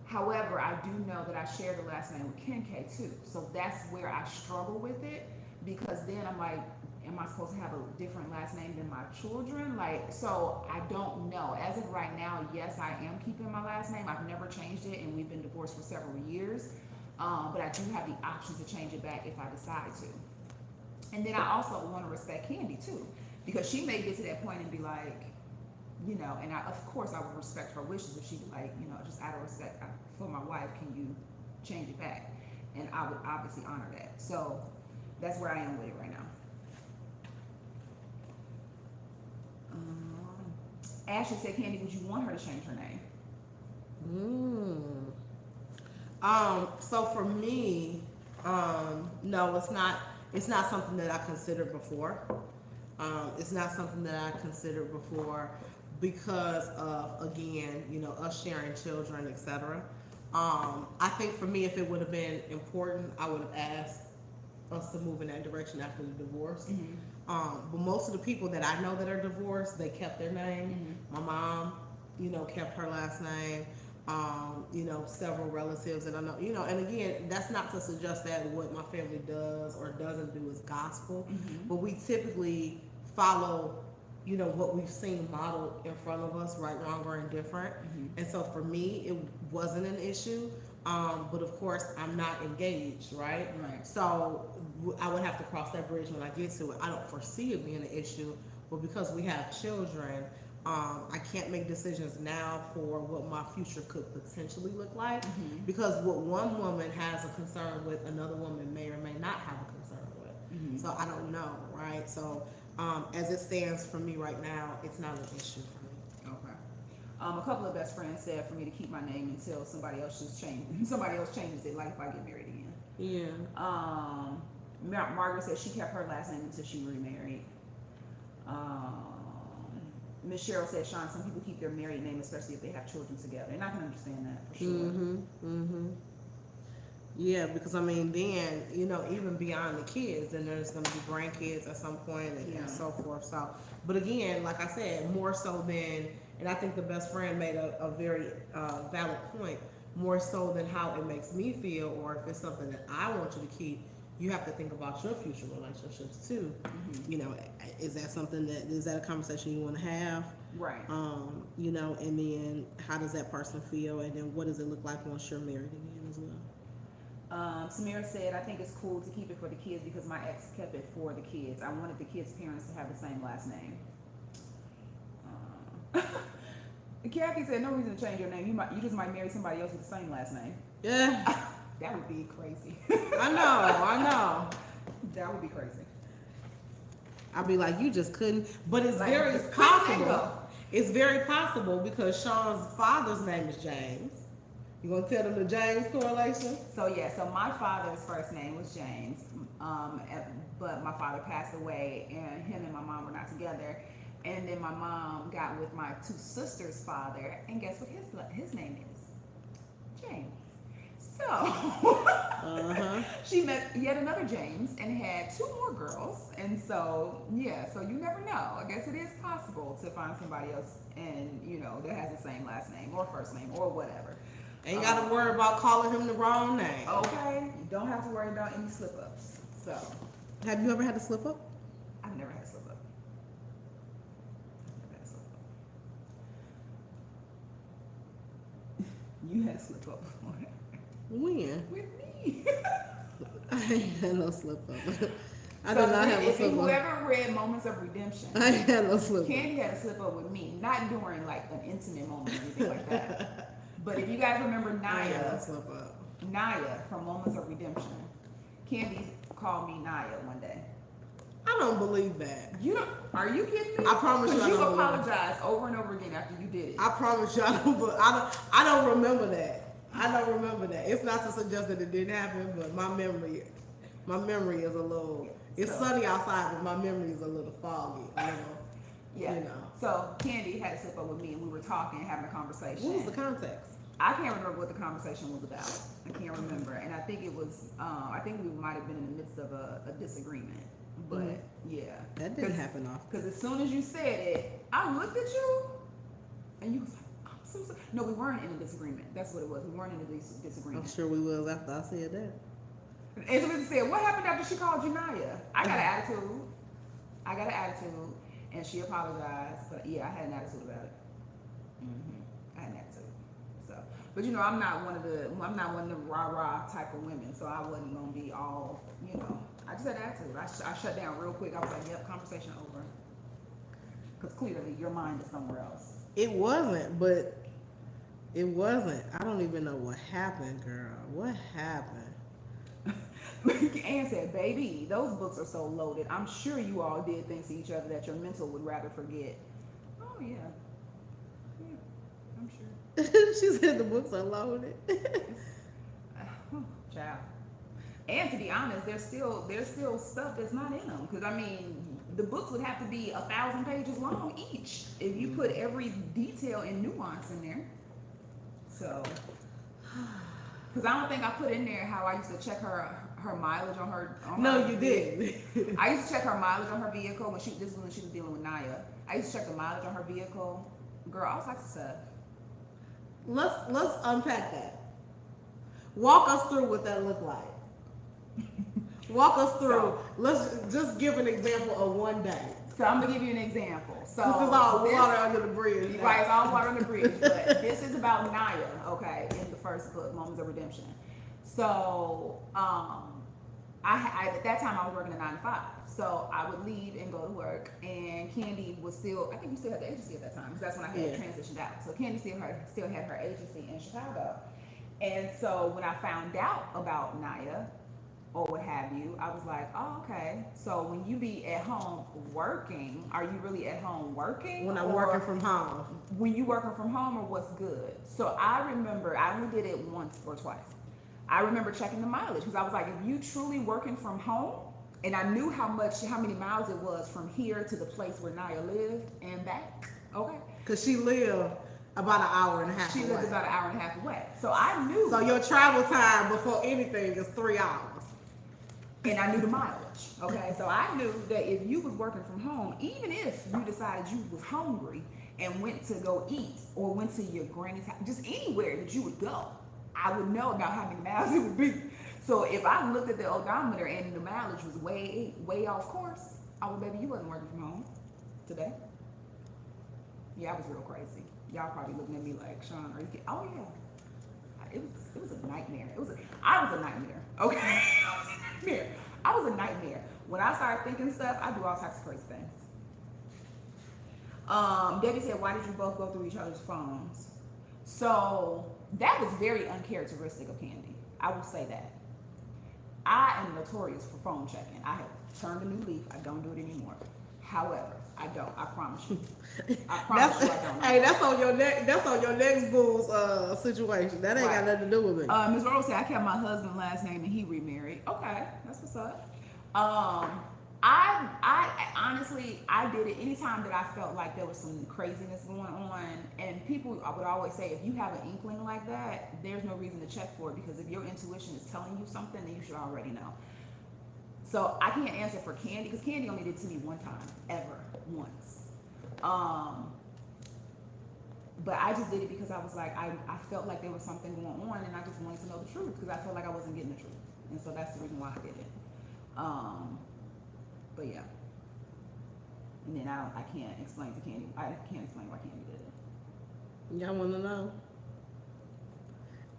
However, I do know that I share the last name with Ken K too. So that's where I struggle with it, because then I'm like, am I supposed to have a different last name than my children? Like, so I don't know. As of right now, yes, I am keeping my last name. I've never changed it, and we've been divorced for several years. But I do have the option to change it back if I decide to. And then I also want to respect Candy too, because she may get to that point and be like, you know, and of course I would respect her wishes if she like, you know, just out of respect for my wife, can you change it back? And I would obviously honor that. So that's where I am with it right now. Ashley said, Candy, would you want her to change her name? So for me, no, it's not. It's not something that I considered before. It's not something that I considered before because of, again, you know, us sharing children, etc. I think for me, if it would have been important, I would have asked us to move in that direction after the divorce. But most of the people that I know that are divorced, they kept their name. My mom, you know, kept her last name. You know, several relatives that I know, you know, and again, that's not to suggest that what my family does or doesn't do is gospel, but we typically follow, you know, what we've seen modeled in front of us, right, wrong, or indifferent. And so for me, it wasn't an issue. But of course, I'm not engaged, right? Right. So I would have to cross that bridge when I get to it. I don't foresee it being an issue, but because we have children, I can't make decisions now for what my future could potentially look like, because what one woman has a concern with, another woman may or may not have a concern with. So I don't know, right? So as it stands for me right now, it's not an issue for me. Okay. A couple of best friends said for me to keep my name until somebody else changes it, like if I get married again. Yeah. Margaret said she kept her last name until she remarried. Miss Cheryl said, Sean, some people keep their married name, especially if they have children together. And I can understand that for sure. Yeah, because I mean, then, you know, even beyond the kids, then there's going to be grandkids at some point and so forth. So, but again, like I said, more so than, and I think the best friend made a very valid point, more so than how it makes me feel, or if it's something that I want you to keep, you have to think about your future relationships too. You know, is that a conversation you want to have? Right. You know, and then how does that person feel, and then what does it look like once you're married again as well? Samira said, I think it's cool to keep it for the kids because my ex kept it for the kids. I wanted the kids' parents to have the same last name. Kathy said no reason to change your name. You just might marry somebody else with the same last name. Yeah, That would be crazy. I know. That would be crazy. I'd be like, you just couldn't. But it's Like, very just couldn't let possible. go. It's very possible because Sean's father's name is James. You gonna tell them the James correlation? So yeah, so my father's first name was James, but my father passed away, and him and my mom were not together. And then my mom got with my two sisters' father, and guess what his name is? James. So she met yet another James and had two more girls, and so yeah, so you never know. I guess it is possible to find somebody else, and that has the same last name or first name or whatever. Ain't got to worry about calling him the wrong name. Okay, you don't have to worry about any slip ups. So, Have you ever had to slip up? I've never had a slip up. You had a slip up before. When? With me. I ain't had no slip up. I So did not have a if slip up. whoever read Moments of Redemption, I ain't had no slip up. Candy had a slip up with me, not during like an intimate moment or anything like that. But if you guys remember I ain't had no Naya, slip up. Naya from Moments of Redemption, Candy called me Naya one day. I don't believe that. Are you kidding me? I promise you I You don't believe it. apologized over and over again after you did it. I promise you, I don't remember that. I don't remember that. It's not to suggest that it didn't happen, but my memory is a little. It's So- sunny outside, but my memory is a little foggy. Yeah. You know. So Candy had to slip up with me, and we were talking, having a conversation. What was the context? I can't remember what the conversation was about. I can't remember, and I think it was. I think we might have been in the midst of a disagreement. But yeah, That didn't happen often. Because as soon as you said it, I looked at you, and you was like, "I'm so sorry." No, we weren't in a disagreement. That's what it was. We weren't in a disagreement. I'm sure we will after I said that. And Lisa said, "What happened after she called you Naya?" I got an attitude, and she apologized. But yeah, I had an attitude about it. I had an attitude. So, but I'm not one of the rah type of women. So I wasn't gonna be all. I just had an attitude. I shut down real quick. I was like, "Yep, conversation over." Because clearly your mind is somewhere else. It wasn't, but it wasn't. I don't even know what happened, girl. What happened? Ann said, "Baby, those books are so loaded. I'm sure you all did things to each other that your mental would rather forget." Oh yeah, I'm sure. She said the books are loaded. Child. And to be honest, there's still stuff that's not in them. Because I mean, the books would have to be 1,000 pages long each if you put every detail and nuance in there. So, because I don't think I put in there how I used to check her mileage on her. No, you did. I used to check her mileage on her vehicle this is when she was dealing with Naya. I used to check the mileage on her vehicle. Girl, all types of stuff. Let's unpack that. Walk us through what that looked like. Walk us through. So- Let's just give an example of one day. So I'm gonna give you an example. So This is all water under the bridge. Right, it's all water on the bridge. But this is about Naya, okay, in the first book, Moments of Redemption. So, I at that time I was working a 9 to 5. So I would leave and go to work, and Candy was still. I think you still had the agency at that time because that's when I had transitioned out. So Candy still had her agency in Chicago, and so when I found out about Naya, or what have you, I was like, oh, okay. So when you be at home working, are you really at home working? When I'm or working from home. when you working from home, or what's good? So I remember, I only did it once or twice. I remember checking the mileage because I was like, if you truly working from home, and I knew how many miles it was from here to the place where Naya lived and back, okay? Because she lived about an hour and a half She away. lived about an hour and a half away. So I knew. So your travel time before anything is 3 hours. And I knew the mileage, okay? So I knew that if you was working from home, even if you decided you was hungry and went to go eat or went to your granny's house, just anywhere that you would go, I would know about how many miles it would be. So if I looked at the odometer and the mileage was way off course, I would, baby, you wasn't working from home today. Yeah, I was real crazy. Y'all probably looking at me like, Sean, are you kidding? Oh yeah. It was a nightmare. I was a nightmare. Okay. I was a nightmare. I was a nightmare. When I started thinking stuff, I do all types of crazy things. Debbie said, why did you both go through each other's phones? So that was very uncharacteristic of Candy. I will say that. I am notorious for phone checking. I have turned a new leaf. I don't do it anymore. However, I don't. I promise you. I promise you I don't. Hey, that's on your next. That's on your next boo's situation. That ain't got nothing to do with me. Ms. Rose said I kept my husband's last name and he remarried. Okay, that's what's up. I honestly, I did it anytime that I felt like there was some craziness going on, and people, I would always say, if you have an inkling like that, there's no reason to check for it, because if your intuition is telling you something, then you should already know. So I can't answer for Candy, because Candy only did it to me one time, ever, once. But I just did it because I was like, I felt like there was something going on, and I just wanted to know the truth, because I felt like I wasn't getting the truth, and so that's the reason why I did it. But yeah, and then I can't explain to Candy. I can't explain why Candy did it. Y'all want to know?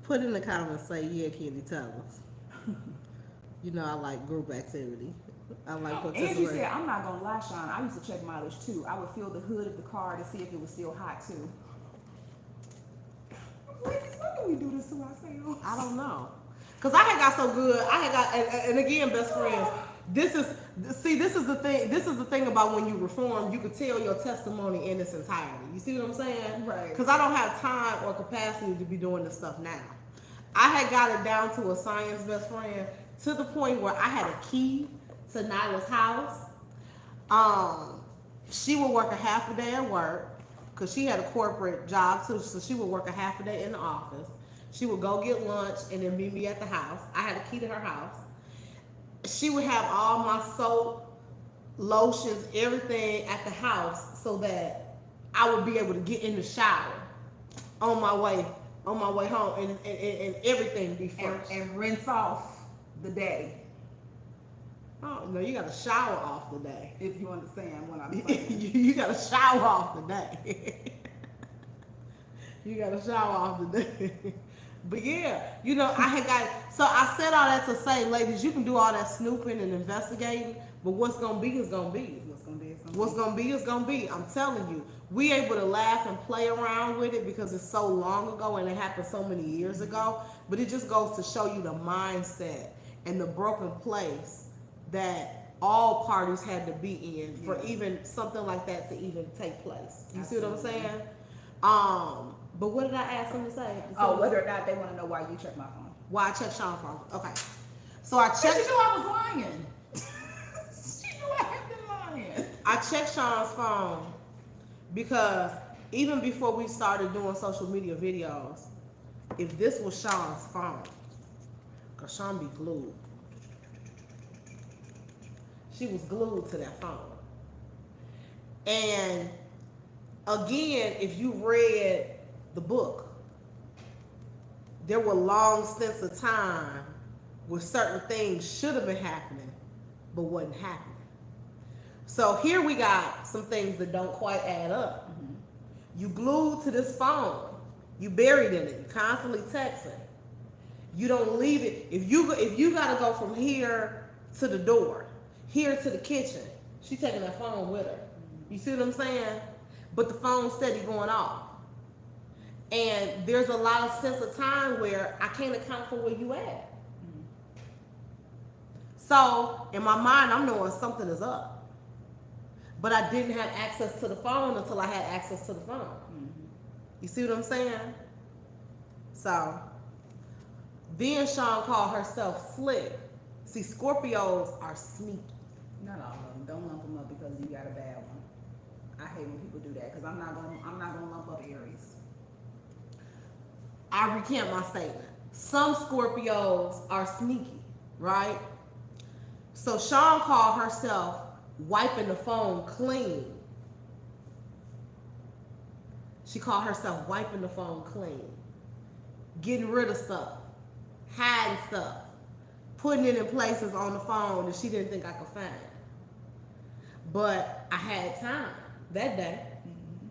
Put in the comments, say, yeah, Candy, tell us. You know, I like group activity. I like participating. Angie said, I'm not gonna lie, Sean, I used to check mileage too. I would feel the hood of the car to see if it was still hot too. Ladies, why do we do this to ourselves? I don't know. Cause I had got so good. I had got, and again, best friends. This is the thing. This is the thing about when you reform. You could tell your testimony in its entirety. You see what I'm saying? Right. Because I don't have time or capacity to be doing this stuff now. I had got it down to a science, best friend, to the point where I had a key to Nyla's house. She would work a half a day at work because she had a corporate job too. So she would work a half a day in the office. She would go get lunch and then meet me at the house. I had a key to her house. She would have all my soap, lotions, everything at the house so that I would be able to get in the shower on my way home and everything be fresh. And rinse off the day. Oh no, you gotta shower off the day. If you understand what I'm saying. You gotta shower off the day. You gotta shower off the day. But yeah, you know, I had got, so I said all that to say, ladies, you can do all that snooping and investigating, but what's gonna be is gonna be. What's gonna be is gonna be. I'm telling you, we able to laugh and play around with it because it's so long ago and it happened so many years ago. But it just goes to show you the mindset and the broken place that all parties had to be in for even something like that to even take place. You see what I'm saying? But what did I ask them to say? Oh, whether or not they want to know why you check my phone. Why I checked Sean's phone. Okay. So I checked. She knew I was lying. She knew I had been lying. I checked Sean's phone because even before we started doing social media videos, if this was Sean's phone, because Sean be glued. She was glued to that phone. And again, if you read the book, there were long stints of time where certain things should have been happening, but wasn't happening. So here we got some things that don't quite add up. Mm-hmm. You glued to this phone. You buried in it. You constantly texting. You don't leave it. If you gotta go from here to the door, here to the kitchen, she taking that phone with her. You see what I'm saying? But the phone's steady going off. And there's a lot of sense of time where I can't account for where you at. Mm-hmm. So in my mind, I'm knowing something is up. But I didn't have access to the phone until I had access to the phone. Mm-hmm. You see what I'm saying? So then Sean called herself slick. See, Scorpios are sneaky. Not all of them. Don't lump them up because you got a bad one. I hate when people do that because I'm not gonna lump up Aries. I recant my statement. Some Scorpios are sneaky, right? So Sean called herself wiping the phone clean. She called herself wiping the phone clean. Getting rid of stuff. Hiding stuff. Putting it in places on the phone that she didn't think I could find. But I had time that day. Mm-hmm.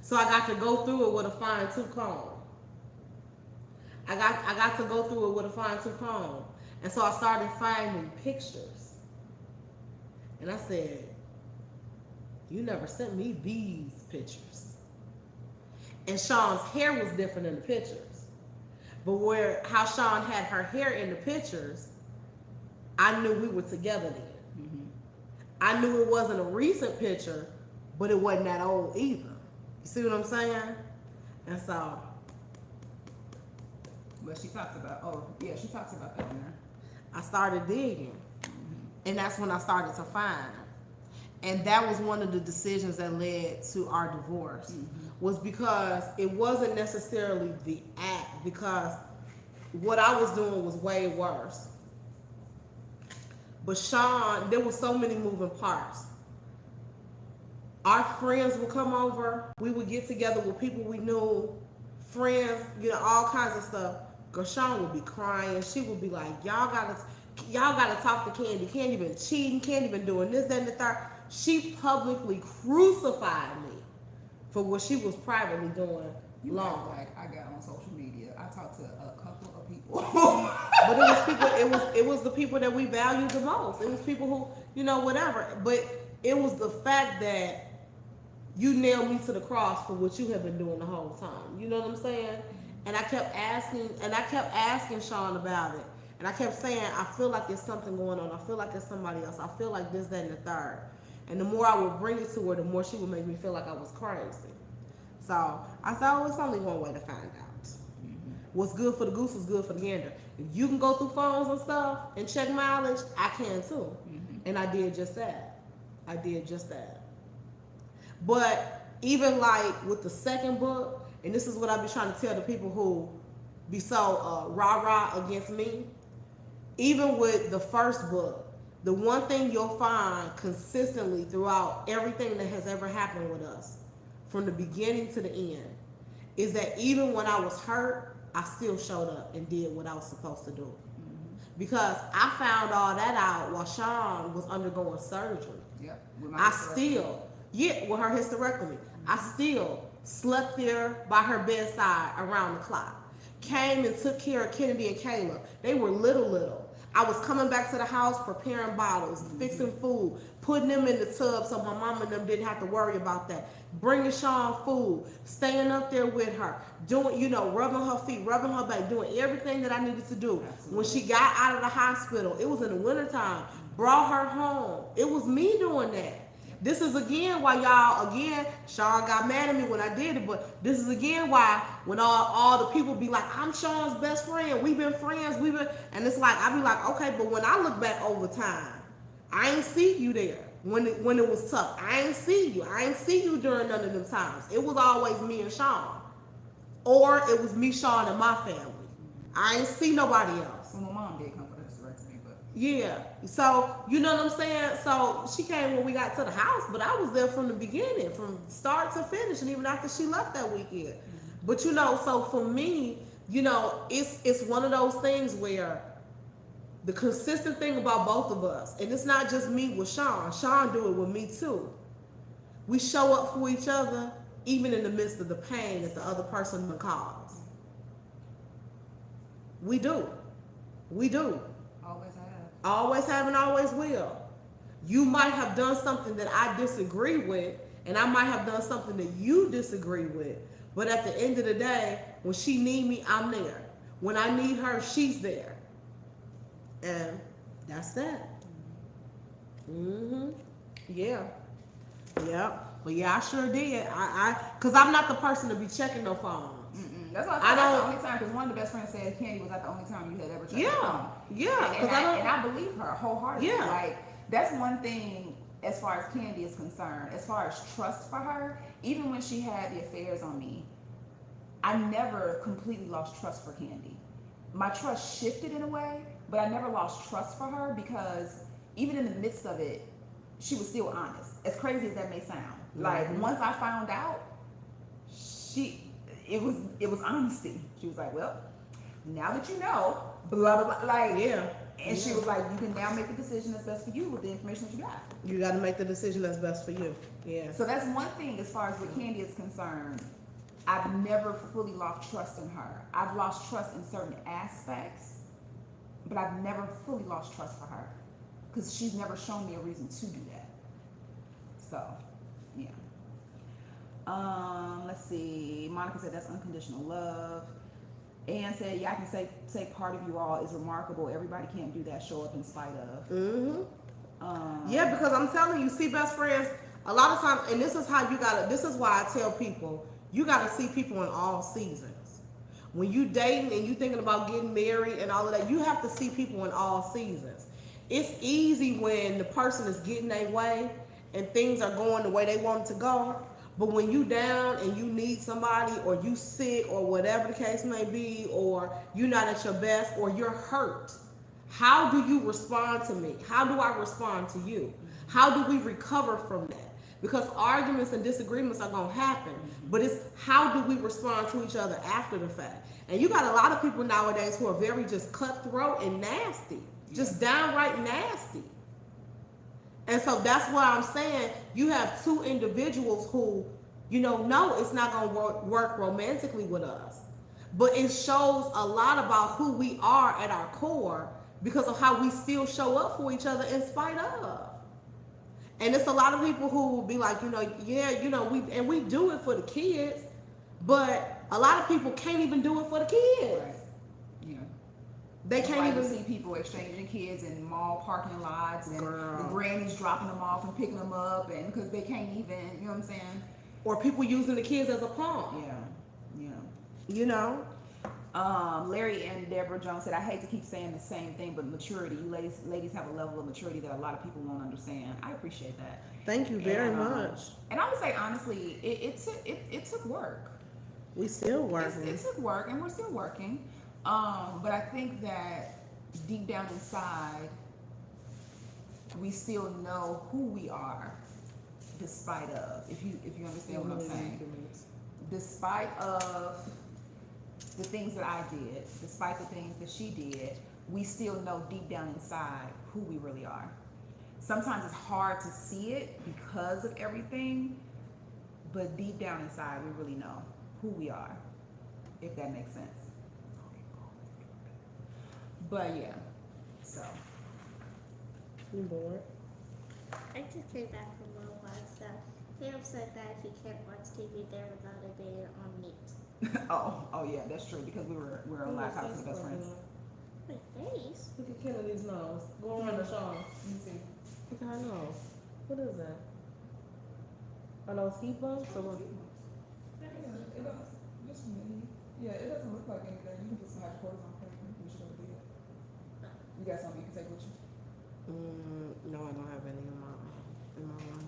So I got to go through it with a fine-tooth comb. I got to go through it with a fine-tooth comb. And so I started finding pictures. And I said, you never sent me these pictures. And Sean's hair was different in the pictures. But how Sean had her hair in the pictures, I knew we were together then. Mm-hmm. I knew it wasn't a recent picture, but it wasn't that old either. You see what I'm saying? And so. But she talks about, she talks about that in there. I started digging. And that's when I started to find. And that was one of the decisions that led to our divorce. Was because it wasn't necessarily the act, because what I was doing was way worse. But Sean, there were so many moving parts. Our friends would come over. We would get together with people we knew, friends, all kinds of stuff. Because Sean would be crying. She would be like, y'all gotta talk to Candy. Candy been cheating. Candy been doing this, that, and the third. She publicly crucified me for what she was privately doing long. Like I got on social media. I talked to a couple of people. But it was people, it was the people that we valued the most. It was people who, whatever. But it was the fact that you nailed me to the cross for what you have been doing the whole time. You know what I'm saying? And I kept asking Sean about it. And I kept saying, I feel like there's something going on. I feel like there's somebody else. I feel like this, that, and the third. And the more I would bring it to her, the more she would make me feel like I was crazy. So I said, it's only one way to find out. What's good for the goose is good for the gander. If you can go through phones and stuff and check mileage, I can too. And I did just that. But even like with the second book, and this is what I be trying to tell the people who be so rah-rah against me, even with the first book, the one thing you'll find consistently throughout everything that has ever happened with us, from the beginning to the end, is that even when I was hurt, I still showed up and did what I was supposed to do. Because I found all that out while Sean was undergoing surgery. Yep. With her hysterectomy. I still slept there by her bedside around the clock. Came and took care of Kennedy and Kayla. They were little. I was coming back to the house, preparing bottles, fixing food, putting them in the tub so my mom and them didn't have to worry about that. Bringing Sean food, staying up there with her, doing, rubbing her feet, rubbing her back, doing everything that I needed to do. Absolutely. When she got out of the hospital, it was in the wintertime, brought her home. It was me doing that. This is again why Sean got mad at me when I did it, but this is again why when all the people be like, I'm Sean's best friend, we've been friends, and it's like, I be like, okay, but when I look back over time, I ain't see you there when it was tough. I ain't see you during none of them times. It was always me and Sean, or it was me, Sean, and my family. I ain't see nobody else. Well, my mom did come for the hysterectomy, but yeah. So you know what I'm saying? So she came when we got to the house, but I was there from the beginning, from start to finish, and even after she left that weekend. But so for me, it's one of those things where the consistent thing about both of us, and it's not just me with Sean. Sean do it with me too. We show up for each other, even in the midst of the pain that the other person will cause. We do. Always have and always will. You might have done something that I disagree with, and I might have done something that you disagree with. But at the end of the day, when she need me, I'm there. When I need her, she's there. And that's that. Yeah. But yeah, I sure did. Cause I'm not the person to be checking no phones. That's why that's the only time. Because one of the best friends said Candy was that the only time you had ever checked your phone. Yeah. And I believe her wholeheartedly. Yeah. Like that's one thing as far as Candy is concerned. As far as trust for her, even when she had the affairs on me, I never completely lost trust for Candy. My trust shifted in a way, but I never lost trust for her because even in the midst of it, she was still honest. As crazy as that may sound. Like once I found out, it was honesty. She was like, well, now that you know, blah blah blah, like and she was like, you can now make the decision that's best for you with the information that you got. You got to make the decision that's best for you. Yeah. So that's one thing as far as with Candy is concerned. I've never fully lost trust in her. I've lost trust in certain aspects, but I've never fully lost trust for her because she's never shown me a reason to do that. So Yeah. Let's see. Monica said that's unconditional love. Ann said, yeah, I can say part of you all is remarkable. Everybody can't do that. Show up in spite of. Mm-hmm. Yeah, because I'm telling you, see, best friends, a lot of times, and this is how you gotta, this is why I tell people, you gotta see people in all seasons. When you dating and you thinking about getting married and all of that, you have to see people in all seasons. It's easy when the person is getting their way and things are going the way they want it to go. But when you down and you need somebody, or you sick, or whatever the case may be, or you're not at your best, or you're hurt, how do you respond to me? How do I respond to you? How do we recover from that? Because arguments and disagreements are going to happen, but it's how do we respond to each other after the fact? And you got a lot of people nowadays who are very just cutthroat and nasty, just downright nasty. And so that's why I'm saying you have two individuals who, no, it's not going to work romantically with us. But it shows a lot about who we are at our core because of how we still show up for each other in spite of. And it's a lot of people who will be like, we do it for the kids, but a lot of people can't even do it for the kids. Right. Yeah. They can't even see people exchanging kids in mall parking lots, and the grannies dropping them off and picking them up, and because they can't even, you know what I'm saying? Or people using the kids as a pawn. Yeah. Larry and Deborah Jones said, I hate to keep saying the same thing, but maturity. You ladies have a level of maturity that a lot of people won't understand. I appreciate that. Thank you very much. And I would say, honestly, it took work. We still working. It took work, and we're still working. But I think that deep down inside, we still know who we are, despite of. If you understand what I'm saying. Despite of the things that I did, despite the things that she did, we still know deep down inside who we really are. Sometimes it's hard to see it because of everything, but deep down inside, we really know who we are, if that makes sense. But yeah, so. You bored? I just came back from Worldwide Stuff. Pam said that he can't watch TV there without it being on mute. oh yeah, that's true, because we're on live house with best friends. My face? Look at Kennedy's nose. Go around the shawl. Let me see. Look at her nose. What is that? Are those heat bumps or what? It doesn't look like anything. You can put some hydrocortisone cream. You should have did. You got something you can take with you? No, I don't have any in my room.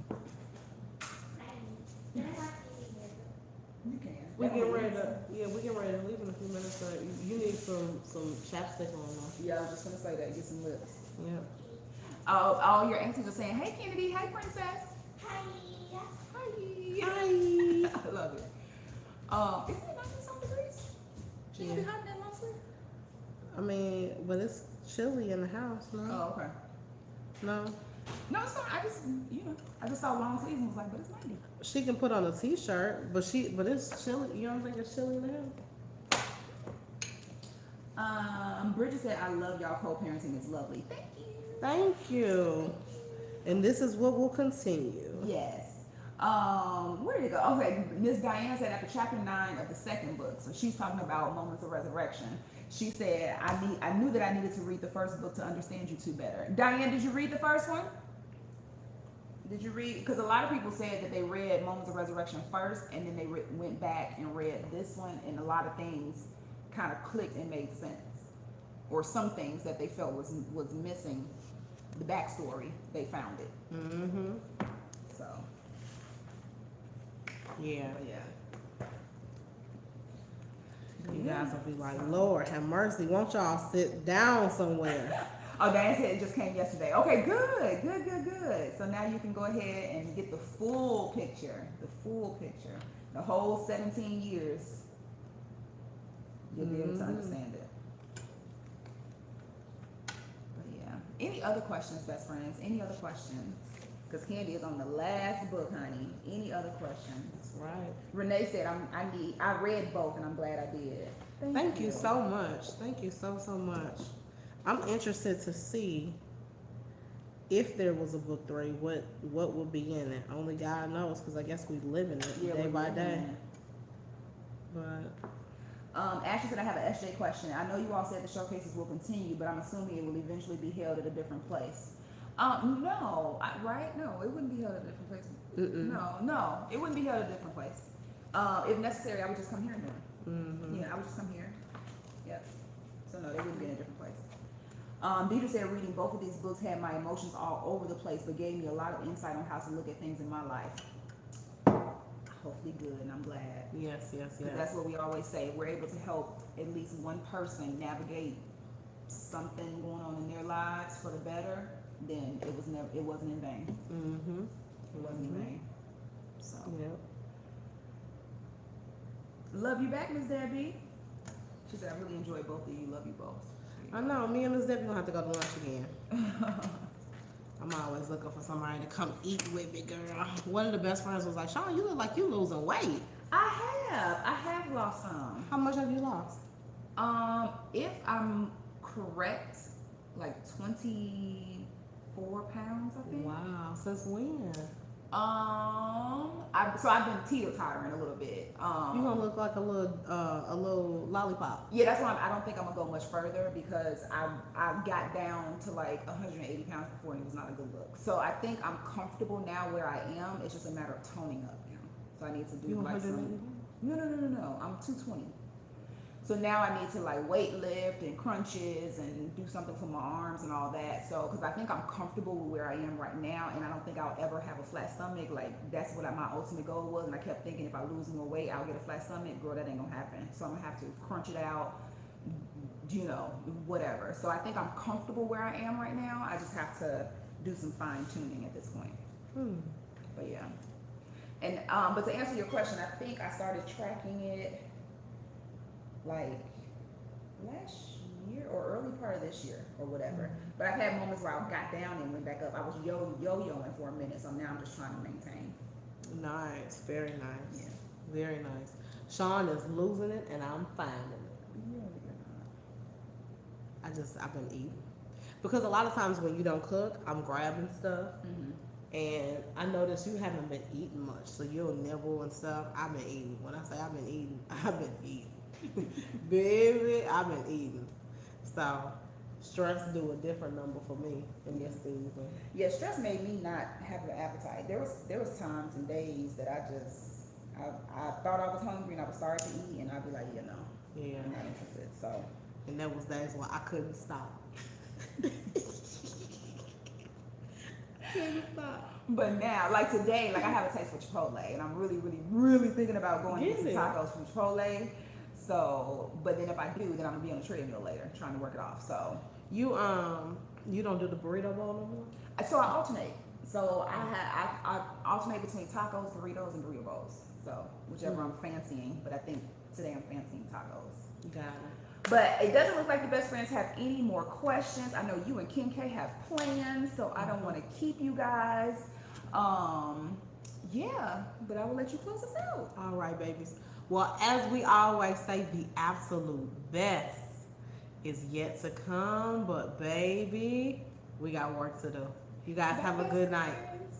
You can. We get ready to leave in a few minutes. So you need some chapstick on though. Yeah, I was just gonna say that. Get some lips. Yeah. All your aunties are saying, "Hey, Kennedy. Hey, princess. Hi. Hi. I love it. Isn't it 90-some degrees? Should it be hot in that mostly? I mean, but it's chilly in the house, no? Oh, okay. No. No, it's not. I just saw long sleeves and was like, but it's 90. She can put on a t-shirt, but it's chilly. You don't think it's chilly in the house? Bridget said, I love y'all co-parenting. It's lovely. Thank you. Thank you. And this is what will continue. Yes. Where did it go? Okay, Miss Diana said after chapter 9 of the second book, so she's talking about moments of resurrection. She said, I knew that I needed to read the first book to understand you two better. Diane, did you read the first one? Did you read? Because a lot of people said that they read Moments of Resurrection first, and then they went back and read this one, and a lot of things kind of clicked and made sense, or some things that they felt was missing the backstory. They found it. Mm-hmm. So. Yeah. But yeah. You guys will be like, Lord, have mercy. Won't y'all sit down somewhere? Oh, Diane said it just came yesterday. Okay, good. So now you can go ahead and get the full picture. The whole 17 years. You'll be able to understand it. But yeah. Any other questions, best friends? Any other questions? Because Candy is on the last book, honey. Any other questions? That's right. Renee said, I read both and I'm glad I did. Thank you so much. Thank you so much. I'm interested to see if there was a book 3, what would be in it? Only God knows, because I guess we live in it day we're by living day. in it. But Ashley said, I have an SJ question. I know you all said the showcases will continue, but I'm assuming it will eventually be held at a different place. No, right? No, it wouldn't be held at a different place. No, it wouldn't be held at a different place. If necessary, I would just come here and do it. mm-hmm. Yeah, I would just come here. Yep. So no, they wouldn't be in a different place. Deidre said, reading both of these books had my emotions all over the place, but gave me a lot of insight on how to look at things in my life. Hopefully good, and I'm glad. Yes. Because that's what we always say. If we're able to help at least one person navigate something going on in their lives for the better, then it wasn't in vain. Mm-hmm. It wasn't in vain. So Yep. love you back, Miss Debbie. She said, I really enjoyed both of you. Love you both. I know. Me and Miss Debbie gonna have to go to lunch again. I'm always looking for somebody to come eat with me, girl. One of the best friends was like, Sean, you look like you losing weight. I have lost some. How much have you lost? If I'm correct, like 24 pounds, I think. Wow. Since when? I've been teeter-tottering a little bit. You gonna look like a little lollipop. Yeah, that's why I don't think I'm gonna go much further, because I got down to like 180 pounds before, and it was not a good look. So I think I'm comfortable now where I am. It's just a matter of toning up now. So I need to do You like 180? No. I'm 220. So now I need to like weight lift and crunches and do something for my arms and all that. So, because I think I'm comfortable with where I am right now, and I don't think I'll ever have a flat stomach. Like, that's what my ultimate goal was. And I kept thinking, if I lose more weight, I'll get a flat stomach. Girl, that ain't gonna happen. So I'm gonna have to crunch it out, whatever. So I think I'm comfortable where I am right now. I just have to do some fine tuning at this point. But yeah. And but to answer your question, I think I started tracking it like last year or early part of this year or whatever. But I've had moments where I got down and went back up. I was yo-yoing for a minute, so now I'm just trying to maintain. Nice. Very nice. Yeah. Very nice. Sean is losing it, and I'm finding it. I've been eating. Because a lot of times when you don't cook, I'm grabbing stuff. And I noticed you haven't been eating much. So you'll nibble and stuff. I've been eating. When I say I've been eating, I've been eating. Baby, I've been eating. So stress do a different number for me in this season. Yeah, stress made me not have an appetite. There was times and days that I thought I was hungry and I would start to eat, and I'd be like, no, Yeah. I'm not interested. So And there was days where I couldn't stop. Couldn't stop. but now, like today, like I have a taste for Chipotle, and I'm really, really, really thinking about going to get some Get it. tacos from Chipotle. So, but then if I do, then I'm gonna be on a treadmill later trying to work it off. So You don't do the burrito bowl no more? I alternate. So I alternate between tacos, burritos, and burrito bowls. So whichever I'm fancying, but I think today I'm fancying tacos. Got it. But it doesn't look like the best friends have any more questions. I know you and Kim K have plans, so I don't want to keep you guys. Yeah, but I will let you close us out. All right, babies. Well, as we always say, the absolute best is yet to come. But baby, we got work to do. You guys have a good night. Friends.